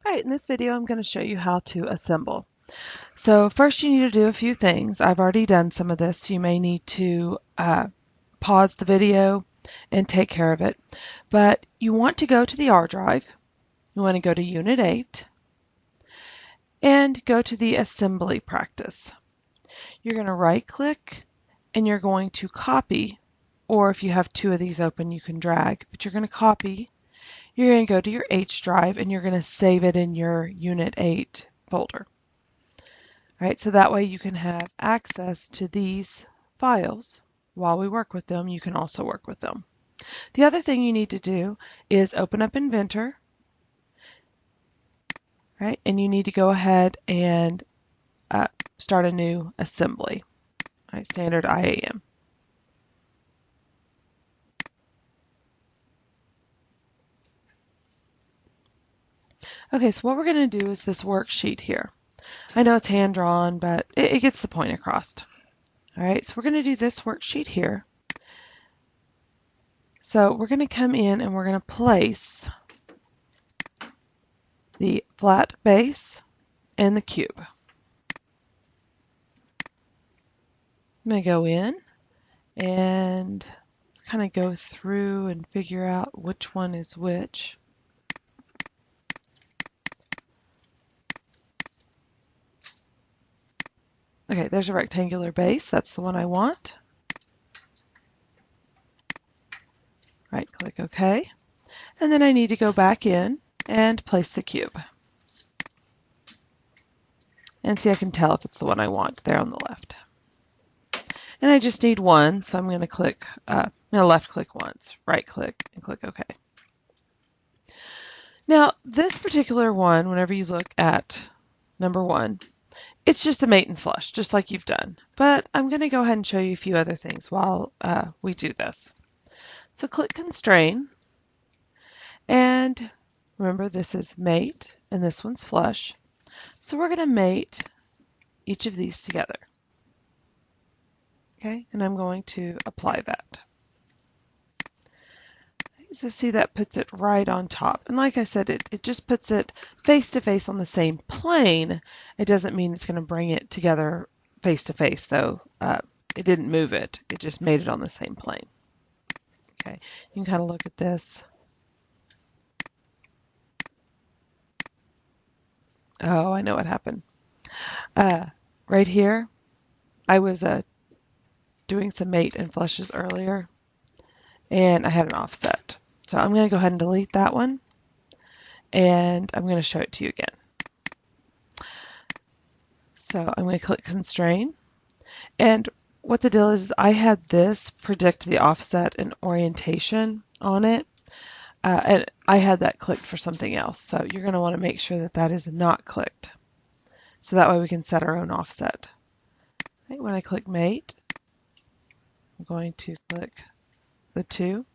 Alright, in this video I'm going to show you how to assemble. So first you need to do a few things. I've already done some of this, so you may need to pause the video and take care of it. But you want to go to the R drive, you want to go to Unit 8, and go to the Assembly Practice. You're going to right click and you're going to copy, or if you have two of these open you can drag, but you're going to copy. You're going to go to your H drive and you're going to save it in your Unit 8 folder. All right, so that way you can have access to these files. While we work with them, you can also work with them. The other thing you need to do is open up Inventor, right? And you need to go ahead and start a new assembly, right? Standard IAM. Okay, so what we're going to do is this worksheet here. I know it's hand-drawn, but it gets the point across. All right, so we're going to do this worksheet here. So we're going to come in and we're going to place the flat base and the cube. I'm going to go in and kind of go through and figure out which one is which. Okay, there's a rectangular base. That's the one I want. Right click OK. And then I need to go back in and place the cube. And see, I can tell if it's the one I want there on the left. And I just need one, so I'm going to click, left click once, right click, and click OK. Now, this particular one, whenever you look at number 1, it's just a mate and flush, just like you've done. But I'm going to go ahead and show you a few other things while we do this. So click Constrain, and remember this is mate, and this one's flush. So we're going to mate each of these together. Okay, and I'm going to apply that. So see, that puts it right on top. And like I said, it just puts it face to face on the same plane. It doesn't mean it's going to bring it together face to face, though. It didn't move it. It just made it on the same plane. Okay, you can kind of look at this. Oh, I know what happened. Right here, I was doing some mate and flushes earlier, and I had an offset. So I'm going to go ahead and delete that one, and I'm going to show it to you again. So I'm going to click Constrain, and what the deal is I had this predict the offset and orientation on it, and I had that clicked for something else. So you're going to want to make sure that that is not clicked. So that way we can set our own offset. Right, when I click Mate, I'm going to click the 2,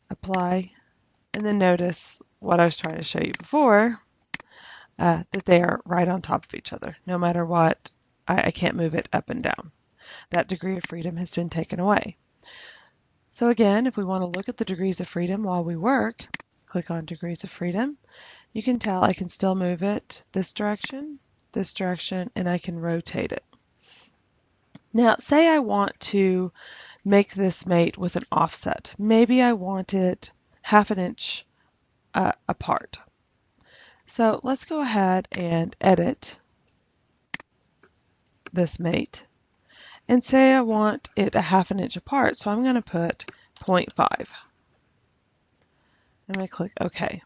Apply, and then notice what I was trying to show you before, that they are right on top of each other. No matter what, I can't move it up and down. That degree of freedom has been taken away. So again, if we want to look at the degrees of freedom while we work, click on degrees of freedom. You can tell I can still move it this direction, and I can rotate it. Now, say I want to make this mate with an offset. Maybe I want it 1/2 inch apart. So let's go ahead and edit this mate and say I want it 1/2 inch apart. So I'm going to put 0.5. I'm going to click OK.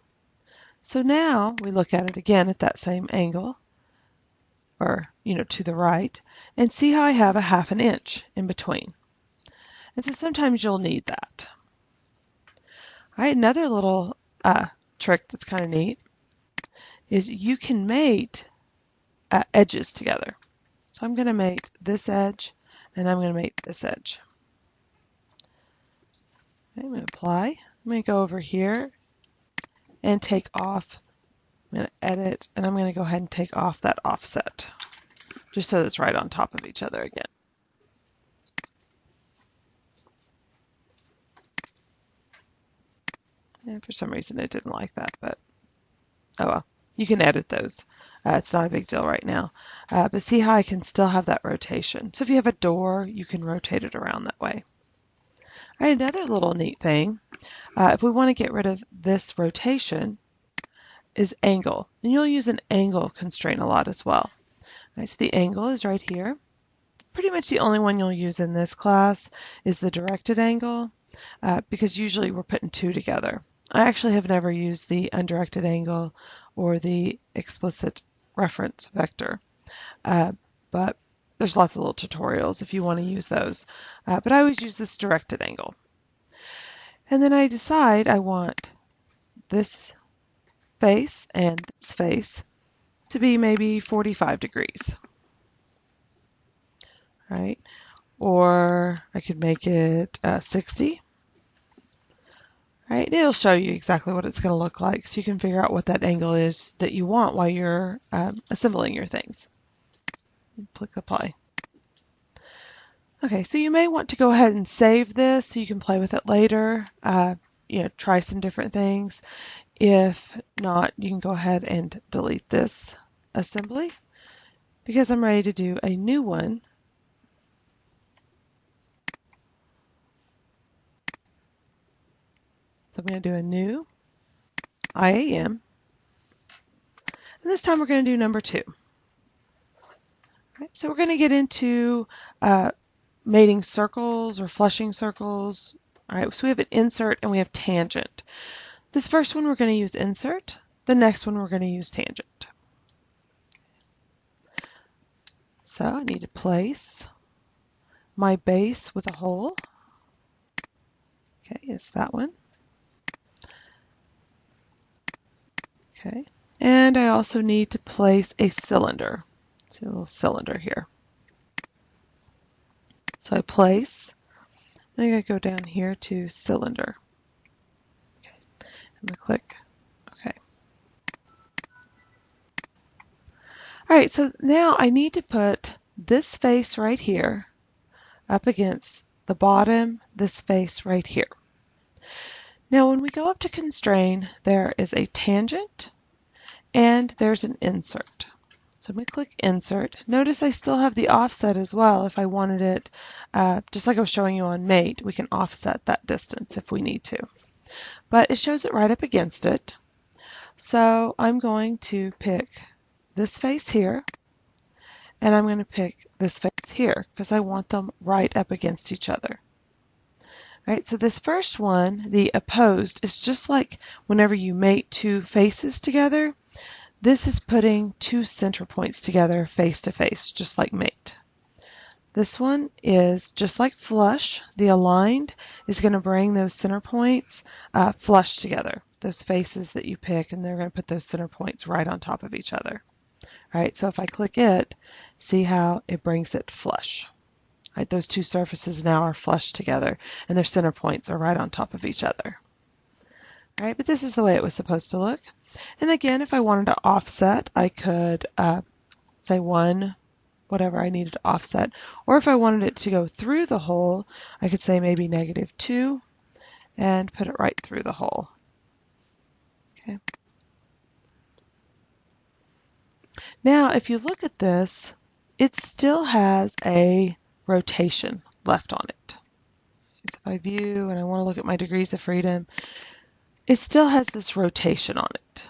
So now we look at it again at that same angle, or to the right, and see how I have 1/2 inch in between. And so sometimes you'll need that. All right, another little trick that's kind of neat is you can mate edges together. So I'm going to mate this edge, and I'm going to mate this edge. Okay, I'm going to apply. I'm going to go over here and take off. I'm going to edit, and I'm going to go ahead and take off that offset, just so it's right on top of each other again. And for some reason it didn't like that, but oh You can edit those. It's not a big deal right now. But see how I can still have that rotation. So if you have a door, you can rotate it around that way. All right, another little neat thing, if we want to get rid of this rotation, is angle. And you'll use an angle constraint a lot as well. All right, so the angle is right here. Pretty much the only one you'll use in this class is the directed angle, because usually we're putting two together. I actually have never used the undirected angle or the explicit reference vector, but there's lots of little tutorials if you want to use those. But I always use this directed angle. And then I decide I want this face and this face to be maybe 45 degrees. Right? Or I could make it 60. Right? It'll show you exactly what it's going to look like, so you can figure out what that angle is that you want while you're assembling your things. Click apply. Okay, so you may want to go ahead and save this so you can play with it later. Try some different things. If not, you can go ahead and delete this assembly because I'm ready to do a new one. So I'm going to do a new IAM. And this time we're going to do number 2. Okay, so we're going to get into mating circles or flushing circles. All right, so we have an insert and we have tangent. This first one we're going to use insert. The next one we're going to use tangent. So I need to place my base with a hole. Okay, it's that one. Okay, and I also need to place a cylinder. See a little cylinder here. So I place, and I'm going to go down here to cylinder. Okay, I'm going to click OK. All right, so now I need to put this face right here up against the bottom, this face right here. Now when we go up to constrain, there is a tangent and there's an insert. So I'm going to click insert. Notice I still have the offset as well if I wanted it, just like I was showing you on mate, we can offset that distance if we need to. But it shows it right up against it. So I'm going to pick this face here, and I'm going to pick this face here because I want them right up against each other. All right, so this first one, the opposed, is just like whenever you mate two faces together. This is putting two center points together face to face, just like mate. This one is just like flush. The aligned is going to bring those center points flush together, those faces that you pick, and they're going to put those center points right on top of each other. All right, so if I click it, see how it brings it flush. Right, those two surfaces now are flush together, and their center points are right on top of each other. All right, but this is the way it was supposed to look. And again, if I wanted to offset, I could say 1, whatever I needed to offset. Or if I wanted it to go through the hole, I could say maybe -2 and put it right through the hole. Okay. Now, if you look at this, it still has a rotation left on it. So if I view and I want to look at my degrees of freedom, it still has this rotation on it.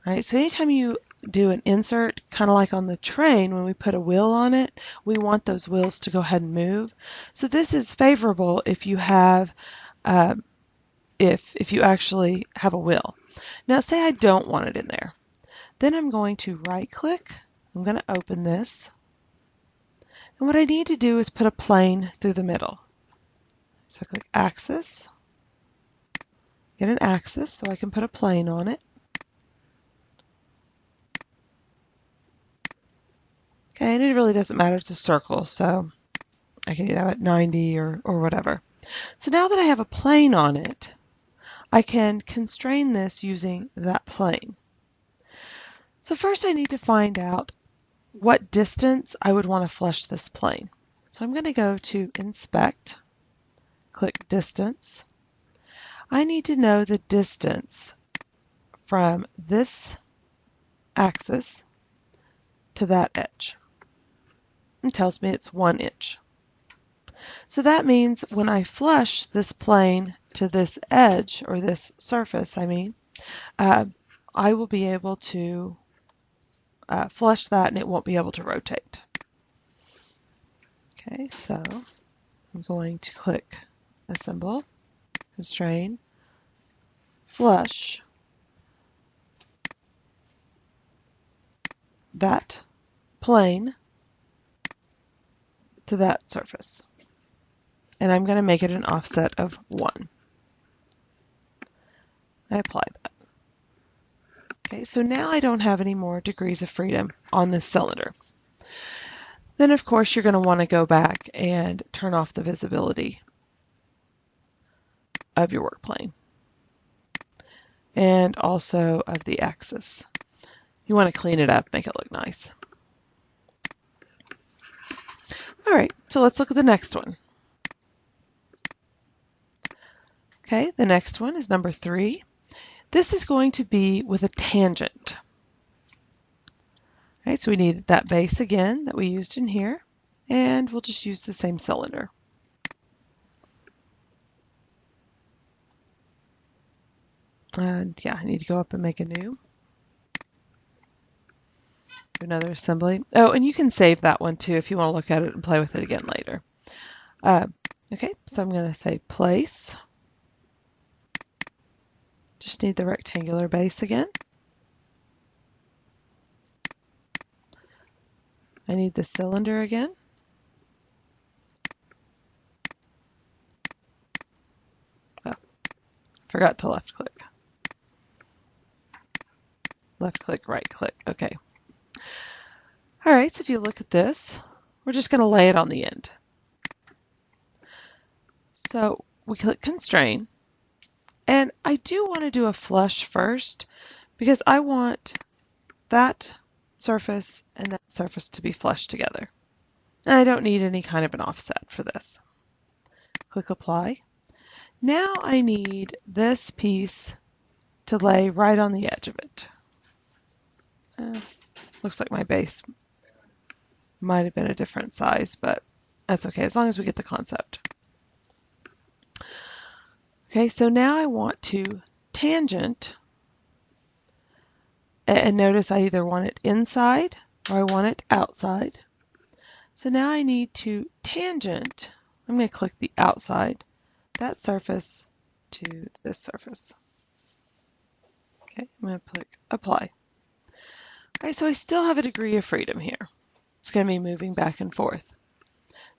Right? So anytime you do an insert, kind of like on the train when we put a wheel on it, we want those wheels to go ahead and move. So this is favorable if you have if you actually have a wheel. Now say I don't want it in there. Then I'm going to right click. I'm going to open this. And what I need to do is put a plane through the middle. So I click axis, get an axis so I can put a plane on it. Okay, and it really doesn't matter, it's a circle, so I can do that at 90 or whatever. So now that I have a plane on it, I can constrain this using that plane. So first I need to find out what distance I would want to flush this plane. So I'm going to go to Inspect, click Distance. I need to know the distance from this axis to that edge. It tells me it's 1 inch. So that means when I flush this plane to this edge, or this surface, I will be able to flush that and it won't be able to rotate. Okay, so I'm going to click Assemble, Constrain, Flush that plane to that surface. And I'm going to make it an offset of 1. I apply that. Okay, so now I don't have any more degrees of freedom on this cylinder. Then of course you're going to want to go back and turn off the visibility of your work plane and also of the axis. You want to clean it up, make it look nice. All right, so let's look at the next one. Okay, the next one is number 3. This is going to be with a tangent. All right, so we need that base again that we used in here, and we'll just use the same cylinder. And yeah, I need to go up and make a new. Do another assembly. Oh, and you can save that one too if you want to look at it and play with it again later. Okay, so I'm going to say place. Just need the rectangular base again. I need the cylinder again. Oh, forgot to left click. Left click, right click. Okay. All right, so if you look at this, we're just going to lay it on the end. So we click Constrain, and I do want to do a flush first because I want that surface and that surface to be flushed together. And I don't need any kind of an offset for this. Click Apply. Now I need this piece to lay right on the edge of it. Looks like my base might have been a different size, but that's okay as long as we get the concept. Okay, so now I want to tangent, and notice I either want it inside or I want it outside. So now I need to tangent, I'm going to click the outside, that surface to this surface. Okay, I'm going to click Apply. All right, so I still have a degree of freedom here. It's going to be moving back and forth.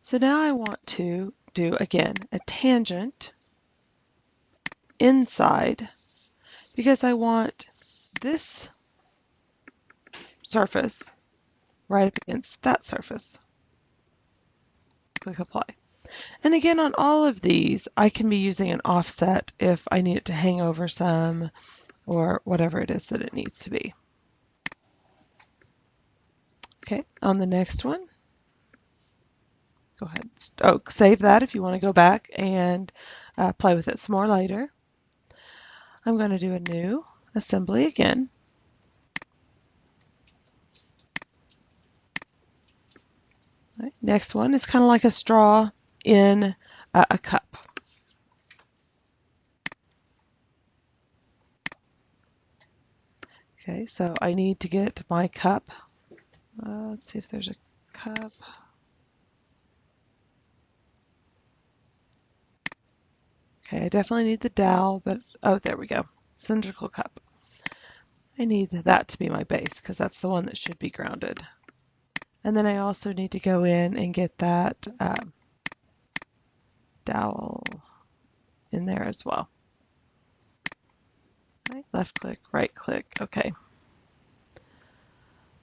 So now I want to do, again, a tangent inside because I want this surface right up against that surface. Click Apply. And again, on all of these, I can be using an offset if I need it to hang over some or whatever it is that it needs to be. Okay, on the next one, go ahead. Oh, save that if you want to go back and play with it some more later. I'm going to do a new assembly again. Right, next one is kind of like a straw in a cup. Okay, so I need to get my cup. Let's see if there's a cup. Okay, I definitely need the dowel, but oh, there we go. Cylindrical cup. I need that to be my base because that's the one that should be grounded. And then I also need to go in and get that dowel in there as well. Right, left click, right click, okay.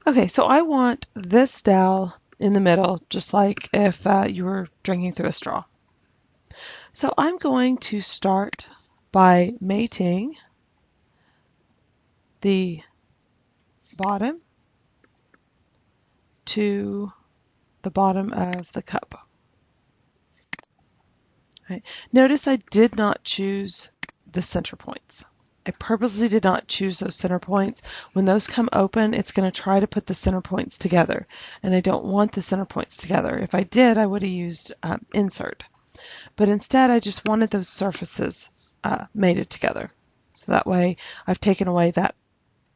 Okay, so I want this dowel in the middle, just like if you were drinking through a straw. So I'm going to start by mating the bottom to the bottom of the cup. Right. Notice I did not choose the center points. I purposely did not choose those center points. When those come open, it's going to try to put the center points together, and I don't want the center points together. If I did, I would have used insert, but instead I just wanted those surfaces mated together. So that way I've taken away that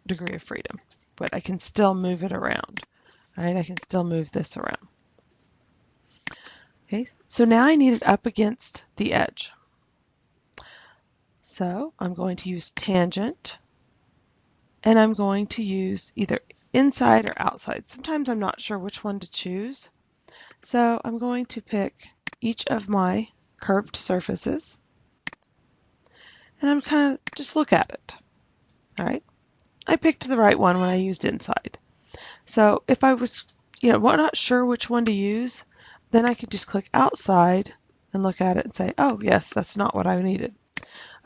degree of freedom, but I can still move it around. All right, I can still move this around. Okay, so now I need it up against the edge. So I'm going to use tangent, and I'm going to use either inside or outside. Sometimes I'm not sure which one to choose. So I'm going to pick each of my curved surfaces, and I'm kind of just look at it. All right, I picked the right one when I used inside. So if I was, not sure which one to use, then I could just click outside and look at it and say, oh yes, that's not what I needed.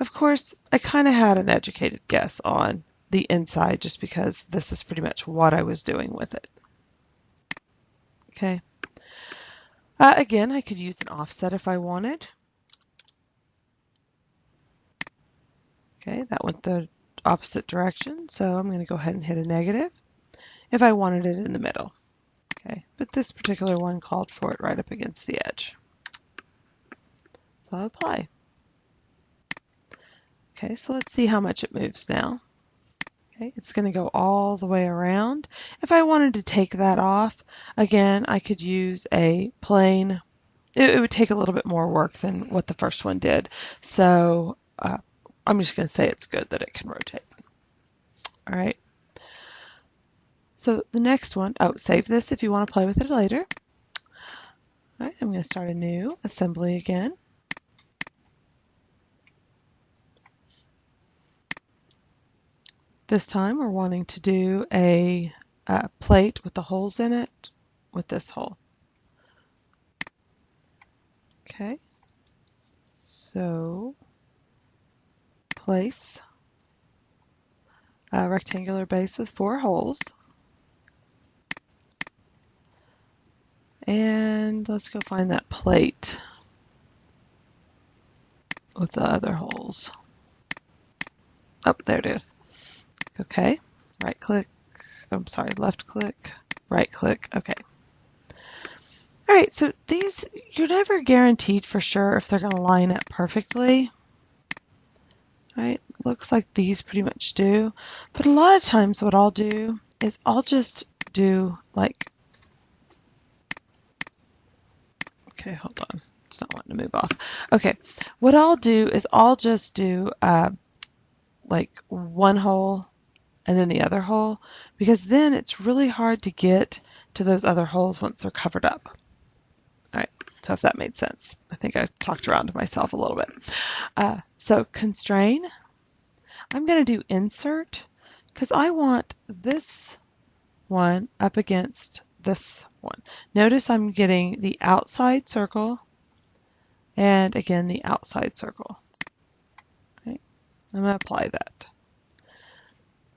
Of course, I kind of had an educated guess on the inside just because this is pretty much what I was doing with it. Okay. Again, I could use an offset if I wanted. Okay, that went the opposite direction, so I'm going to go ahead and hit a negative if I wanted it in the middle. Okay, but this particular one called for it right up against the edge. So I'll apply. Okay, so let's see how much it moves now. Okay, it's going to go all the way around. If I wanted to take that off, again, I could use a plane. It would take a little bit more work than what the first one did. So I'm just going to say it's good that it can rotate. All right. So the next one, save this if you want to play with it later. All right, I'm going to start a new assembly again. This time we're wanting to do a plate with the holes in it with this hole. Okay, so place a rectangular base with 4 holes. And let's go find that plate with the other holes. Oh, there it is. Okay, right click, I'm sorry, left click, right click, okay. All right, so these, you're never guaranteed for sure if they're going to line up perfectly. All right, looks like these pretty much do. But a lot of times what I'll do is I'll just do like, okay, hold on. It's not wanting to move off. Okay, what I'll do is I'll just do like one hole and then the other hole, because then it's really hard to get to those other holes once they're covered up. All right, so if that made sense. I think I talked around to myself a little bit. So constrain, I'm going to do insert because I want this one up against this one. Notice I'm getting the outside circle and again the outside circle. Okay. I'm going to apply that.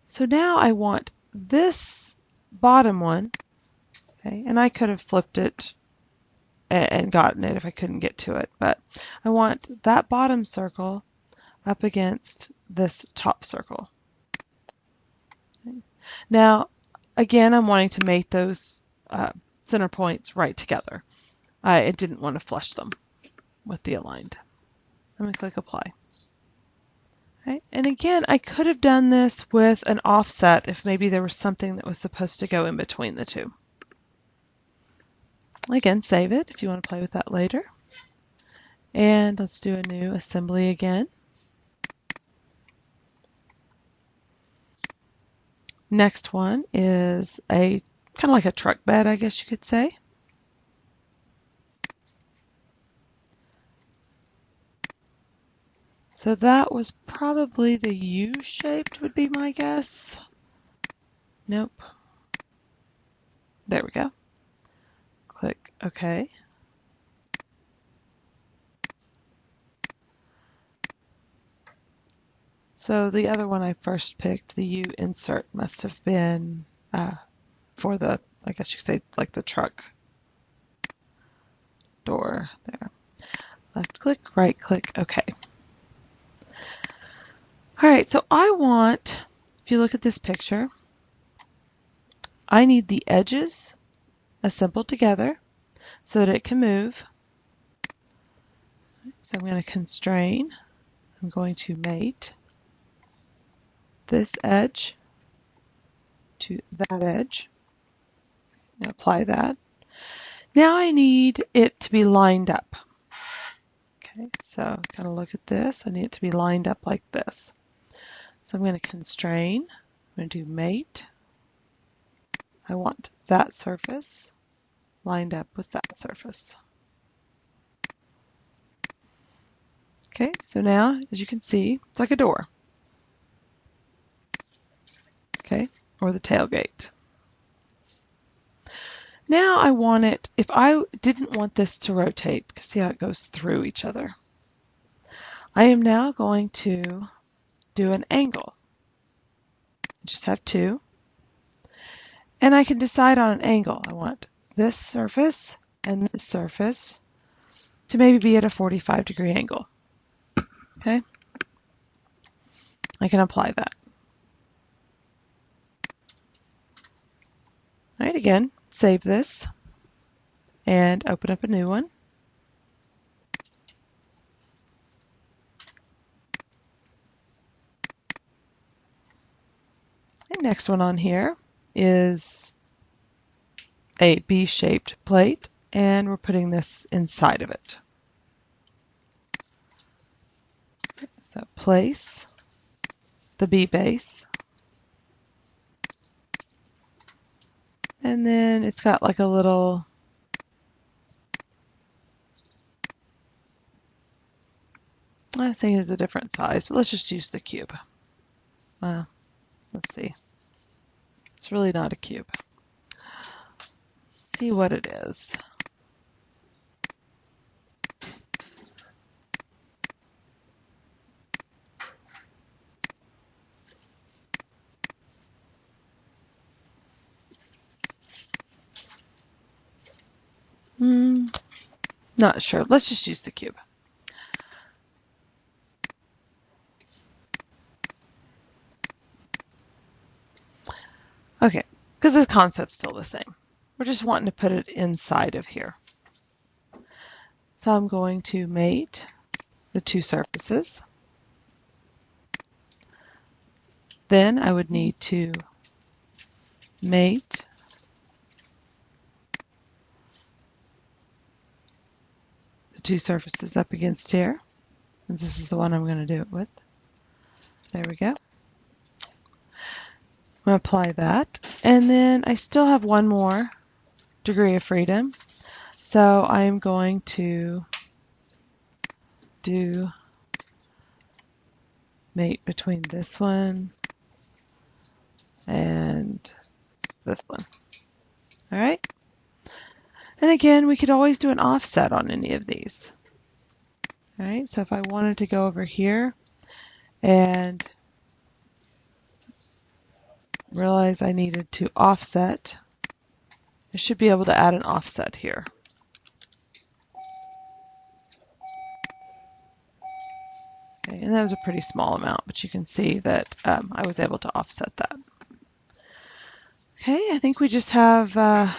So now I want this bottom one, okay, and I could have flipped it and gotten it if I couldn't get to it, but I want that bottom circle up against this top circle. Okay. Now, again, I'm wanting to make those center points right together. I didn't want to flush them with the aligned. I'm going to click apply. Okay. And again, I could have done this with an offset if maybe there was something that was supposed to go in between the two. Again, save it if you want to play with that later. And let's do a new assembly again. Next one is a kind of like a truck bed, I guess you could say. So that was probably the U-shaped would be my guess. Nope. There we go. Click OK. So the other one I first picked, the U insert, must have been for the, I guess you could say, like the truck door there. Left click, right click, OK. All right, so I want, if you look at this picture, I need the edges assembled together so that it can move. So I'm going to constrain. I'm going to mate this edge to that edge and apply that. Now I need it to be lined up. Okay, so kind of look at this. I need it to be lined up like this. So I'm going to constrain. I'm going to do mate. I want that surface lined up with that surface. Okay, so now, as you can see, it's like a door. Okay, or the tailgate. Now I want it, if I didn't want this to rotate, see how it goes through each other. I am now going to do an angle. Just have two. And I can decide on an angle. I want this surface and this surface to maybe be at a 45-degree angle. Okay? I can apply that. All right, again, save this and open up a new one. The next one on here is a B-shaped plate, and we're putting this inside of it. So place the B base, and then it's got like a little I think it's a different size, but let's just use the cube. Let's see. It's really not a cube. Let's see what it is. Not sure. Let's just use the cube. Okay, because the concept's still the same. We're just wanting to put it inside of here. So I'm going to mate the two surfaces. Then I would need to mate the two surfaces up against here. And this is the one I'm going to do it with. There we go. I'm going to apply that. And then I still have one more degree of freedom. So I'm going to do mate between this one and this one. All right. And again, we could always do an offset on any of these. All right. So if I wanted to go over here and realize I needed to offset, I should be able to add an offset here. Okay, and that was a pretty small amount, but you can see that I was able to offset that. Okay, I think we just have a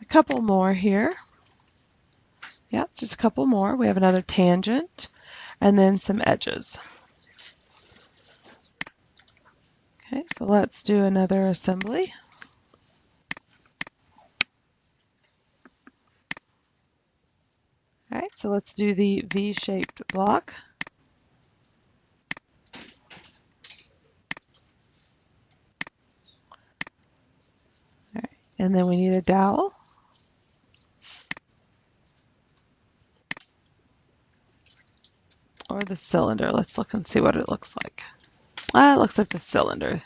couple more here. Yep, just a couple more. We have another tangent and then some edges. Okay, so let's do another assembly. All right, so let's do the V-shaped block. All right, and then we need a dowel. Or the cylinder. Let's look and see what it looks like. It looks like the cylinder.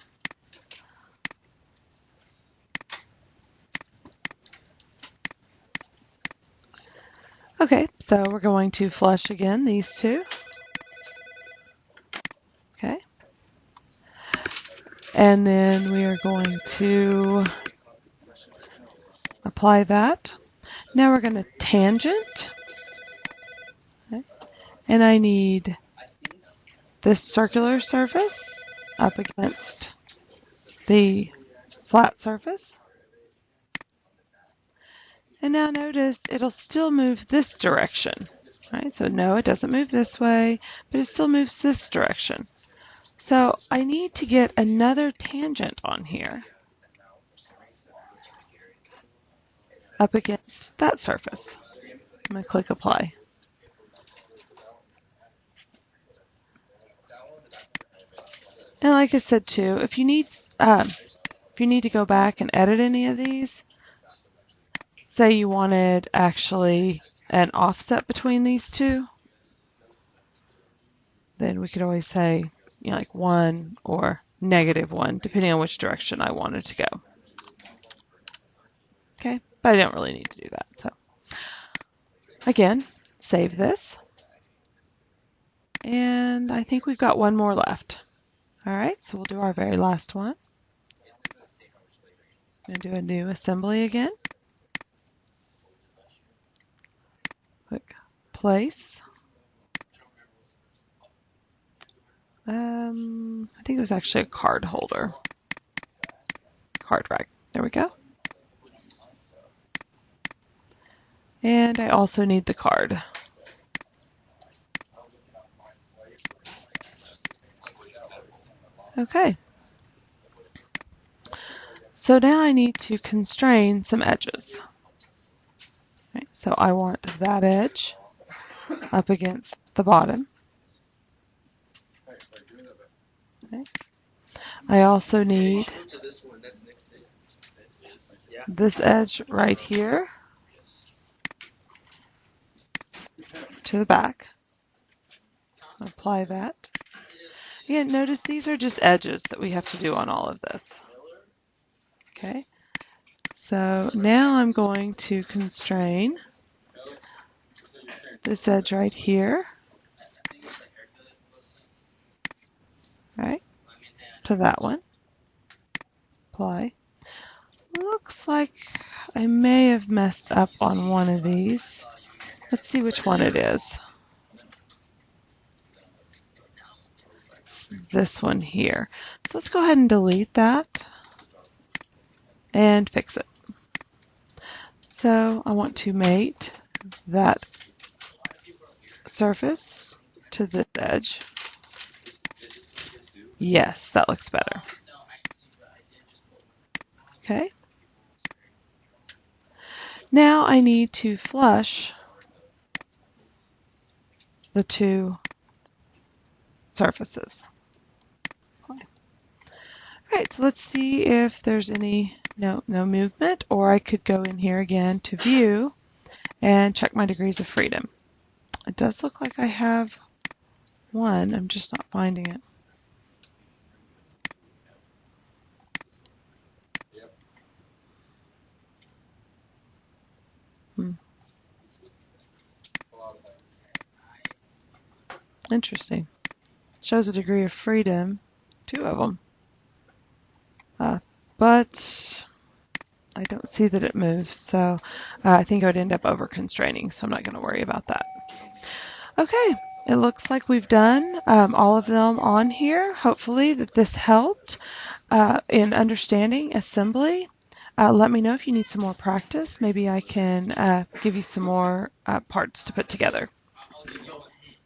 Okay, so we're going to flush again these two. Okay. And then we are going to apply that. Now we're going to tangent. Okay. And I need this circular surface up against the flat surface. And now notice it'll still move this direction. Right? So no, it doesn't move this way, but it still moves this direction. So I need to get another tangent on here up against that surface. I'm going to click apply. And like I said too, if you need to go back and edit any of these, say you wanted actually an offset between these two, then we could always say, you know, like 1 or -1, depending on which direction I wanted to go. Okay, but I don't really need to do that. So again, save this. And I think we've got one more left. All right, so we'll do our very last one. I'm going to do a new assembly again. Click place. I think it was actually a card holder. Card rack. There we go. And I also need the card. Okay. So now I need to constrain some edges. Okay, so I want that edge up against the bottom. Okay. I also need this edge right here to the back. Apply that. Again, notice these are just edges that we have to do on all of this. Okay, so now I'm going to constrain this edge right here, right, to that one. Apply. Looks like I may have messed up on one of these. Let's see which one it is. It's this one here. So let's go ahead and delete that and fix it. So I want to mate that surface to this edge. Yes, that looks better. Okay. Now I need to flush the two surfaces. Okay. All right, so let's see if there's any no movement, or I could go in here again to view and check my degrees of freedom. It does look like I have one, I'm just not finding it. Interesting. Shows a degree of freedom, 2 of them. But I don't see that it moves, so I think I would end up over constraining, so I'm not going to worry about that. Okay, it looks like we've done all of them on here. Hopefully that this helped in understanding assembly. Let me know if you need some more practice. Maybe I can give you some more parts to put together.